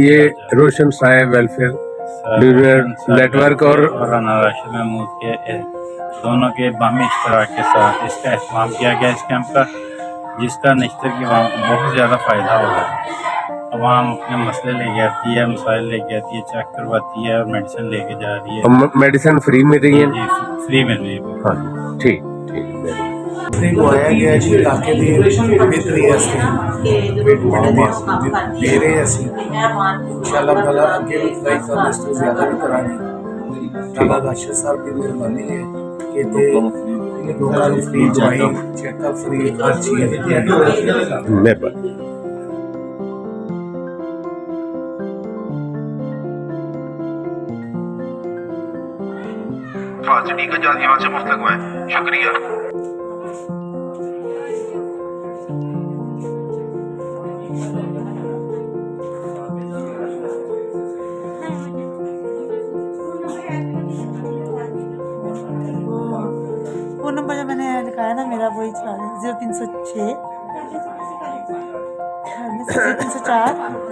ये रोशन Sai welfare network और राशिद महमूद के दोनों के बामी इश्तराक के साथ इसका एहतमाम किया गया इस कैंप का, जिसका निश्चित की बहुत ज़्यादा फ़ायदा होगा। आवाम अपने मसले लेके आती है, मसाइल लेके आती है, चेक करवाती है और मेडिसिन लेके जा रही है। मेडिसिन फ्री मिल रही है? जी फ्री मिल रही है। हाँ ठीक ठीक। गवाया गया जी इलाके की बेहतरी दे रहे हैं असी इंशाअल्लाह ताला अगे भी ट्राई कर इस तो ज़्यादा भी करांगे। ताला राशिद साहब की मेहरबानी है कि ते लोगों को फ्री दवाई चेकअप फ्री हर चीज़ मेहरबानी। ठीक है, यहाँ से मुफ्त लगवाएं। शुक्रिया। फोन नंबर जो मैंने लिखाया ना मेरा वही चला 0306 0304